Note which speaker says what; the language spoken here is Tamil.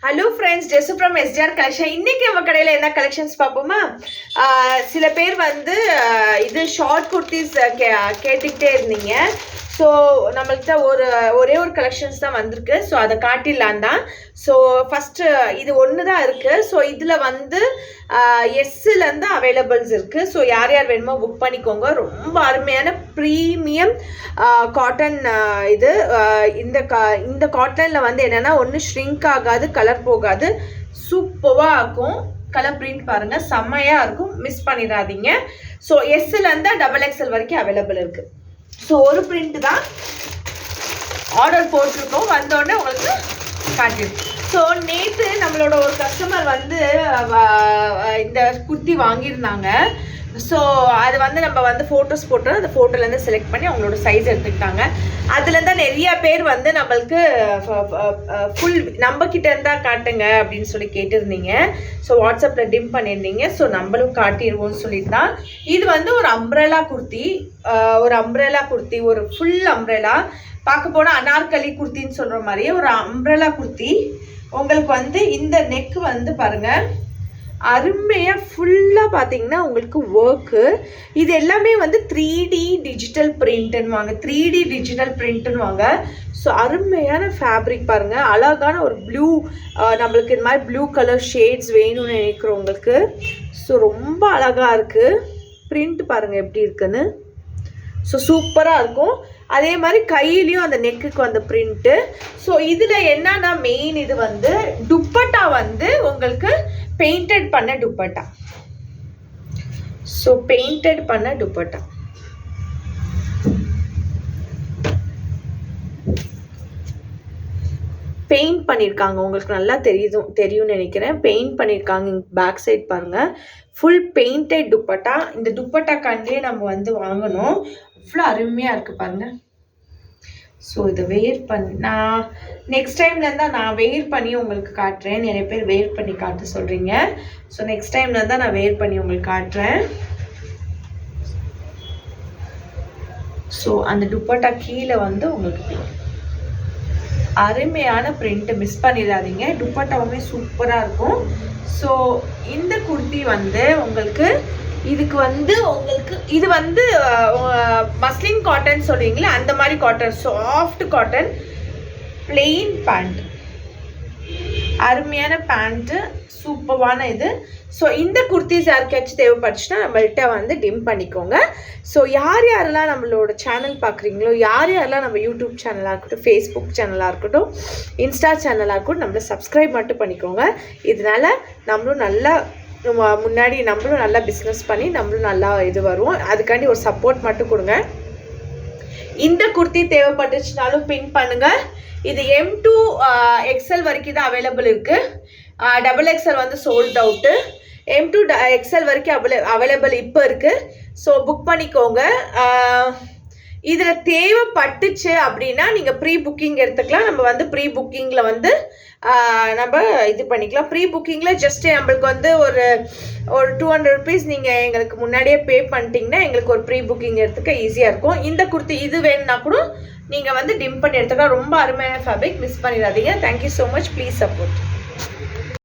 Speaker 1: Hello friends, ஜெசு from STR collection. இன்னைக்கு நம்ம கடையில் என்ன கலெக்ஷன்ஸ் பார்ப்போமா? சில பேர் வந்து இது ஷார்ட் குர்த்திஸ் கேட்டுக்கிட்டே இருந்தீங்க. ஸோ நம்மள்கிட்ட ஒரே ஒரு கலெக்ஷன்ஸ் தான் வந்திருக்கு. ஸோ அதை காட்டிடலாம் தான். ஸோ ஃபஸ்ட்டு இது ஒன்று தான் இருக்குது. ஸோ இதில் வந்து எஸ்ஸுலேருந்து அவைலபிள்ஸ் இருக்குது. ஸோ யார் யார் வேணுமோ புக் பண்ணிக்கோங்க. ரொம்ப அருமையான ப்ரீமியம் காட்டன் இது. இந்த காட்டனில் வந்து என்னென்னா ஒன்று ஷ்ரிங்க் ஆகாது, கலர் போகாது, சூப்பராக இருக்கும். கலர் பிரிண்ட் பாருங்கள், செம்மையாக இருக்கும், மிஸ் பண்ணிடாதீங்க. ஸோ எஸ்ஸுலேருந்து XXL வரைக்கும் அவைலபிள் இருக்குது. ஸோ ஒரு பிரிண்ட் தான் ஆர்டர் போட்டிருக்கோம், வந்தோடனே உங்களுக்கு காட்டிடும். ஸோ நேற்று நம்மளோட ஒரு கஸ்டமர் வந்து இந்த குர்த்தி வாங்கியிருந்தாங்க. ஸோ அது வந்து நம்ம வந்து ஃபோட்டோஸ் போட்டு அந்த ஃபோட்டோலேருந்து செலக்ட் பண்ணி அவங்களோட சைஸ் எடுத்துக்கிட்டாங்க. அதுலேருந்து நிறைய பேர் வந்து நம்மளுக்கு ஃபுல் நம்மக்கிட்ட இருந்தால் காட்டுங்க அப்படின்னு சொல்லி கேட்டிருந்தீங்க. ஸோ வாட்ஸ்அப்பில் டிம் பண்ணியிருந்தீங்க. ஸோ நம்மளும் காட்டிடுவோம்னு சொல்லிட்டு தான். இது வந்து ஒரு அம்ப்ரெலா குர்த்தி, ஒரு ஃபுல் அம்ப்ரெலா. பார்க்க போனால் அனார்கலி குர்த்தின்னு சொல்கிற மாதிரியே ஒரு அம்ப்ரெலா குர்த்தி. உங்களுக்கு வந்து இந்த நெக் வந்து பாருங்கள், அருமையாக ஃபுல்லாக பார்த்தீங்கன்னா உங்களுக்கு ஒர்க்கு. இது எல்லாமே வந்து 3D டிஜிட்டல் பிரிண்ட்டுன்னு வாங்க. ஸோ அருமையான ஃபேப்ரிக் பாருங்கள், அழகான ஒரு ப்ளூ, நம்மளுக்கு இந்த மாதிரி ப்ளூ கலர் ஷேட்ஸ் வேணும்னு நினைக்கிறவங்களுக்கு. ஸோ ரொம்ப அழகாக இருக்குது. பிரிண்ட் பாருங்கள் எப்படி இருக்குன்னு. ஸோ சூப்பராக இருக்கும். அதே மாதிரி கையிலையும் அந்த நெக்குக்கு அந்த பிரிண்ட்டு. ஸோ இதில் என்னன்னா மெயின் இது வந்து துப்பட்டா வந்து உங்களுக்கு பெயிண்டட் பண்ண துப்பட்டா. ஸோ பெயிண்டட் பண்ண துப்பட்டா. பெயிண்ட் பண்ணியிருக்காங்க, உங்களுக்கு நல்லா தெரியும்னு நினைக்கிறேன். பெயிண்ட் பண்ணியிருக்காங்க. பேக் சைட் பாருங்கள், ஃபுல் பெயிண்டட் துப்பட்டா. இந்த துப்பட்டா கண்டே நம்ம வந்து வாங்கணும். அவ்வளோ அருமையாக இருக்குது பாருங்கள். ஸோ இதை வேர் பண்ணி நான் நெக்ஸ்ட் டைம்லேருந்தான் நான் வேர் பண்ணி உங்களுக்கு காட்டுறேன். நிறைய பேர் வேர் பண்ணி காட்ட சொல்கிறீங்க. ஸோ நெக்ஸ்ட் டைம்லேருந்தான் நான் வேர் பண்ணி உங்களுக்கு காட்டுறேன். ஸோ அந்த துப்பட்டா கீழே வந்து உங்களுக்கு அருமையான பிரிண்ட், மிஸ் பண்ணிடாதீங்க. துப்பட்டாவுமே சூப்பராக இருக்கும். ஸோ இந்த குர்த்தி வந்து உங்களுக்கு இதுக்கு வந்து உங்களுக்கு இது வந்து மஸ்லின் காட்டன் சொல்லுவீங்களா, அந்த மாதிரி cotton, soft cotton, plain pant, அருமையான பேண்ட்டு, சூப்பரான இது. ஸோ இந்த குர்த்திஸ் யாருக்காச்சும் தேவைப்பட்டுச்சுன்னா நம்மள்கிட்ட வந்து டிம் பண்ணிக்கோங்க. ஸோ யார் யாரெல்லாம் நம்மளோட சேனல் பார்க்குறீங்களோ, யார் யாரெல்லாம் நம்ம யூடியூப் சேனலாக இருக்கட்டும், ஃபேஸ்புக் சேனலாக இருக்கட்டும், இன்ஸ்டா சேனலாக இருக்கட்டும், நம்மளை சப்ஸ்கிரைப் மட்டும் பண்ணிக்கோங்க. இதனால நம்மளும் நல்லா முன்னாடி நம்மளும் நல்லா பிஸ்னஸ் பண்ணி நம்மளும் நல்லா இது வருவோம். அதுக்காண்டி ஒரு சப்போர்ட் மட்டும் கொடுங்க. இந்த குர்த்தி தேவைப்பட்டுச்சுனாலும் பின் பண்ணுங்கள். இது M to XL வரைக்கும் தான் அவைலபிள் இருக்குது. XXL வந்து sold out. M to XL வரைக்கும் அவைலபிள் இப்போ இருக்குது. ஸோ புக் பண்ணிக்கோங்க. இதில் தேவைப்பட்டுச்சு அப்படின்னா நீங்கள் ப்ரீ புக்கிங் எடுத்துக்கலாம். நம்ம வந்து ப்ரீ புக்கிங்கில் வந்து நம்ம இது பண்ணிக்கலாம். ப்ரீ புக்கிங்கில் ஜஸ்ட் நம்மளுக்கு வந்து ஒரு 200 rupees நீங்கள் எங்களுக்கு முன்னாடியே பே பண்ணிட்டீங்கன்னா எங்களுக்கு ஒரு ப்ரீ புக்கிங் எடுத்துக்க ஈஸியாக இருக்கும். இந்த குர்த்தி இது வேணும்னா கூட நீங்கள் வந்து டிம் பண்ணி எடுத்துக்கலாம். ரொம்ப அருமையான ஃபேப்ரிக், மிஸ் பண்ணிடாதீங்க. Thank you so much. Please support.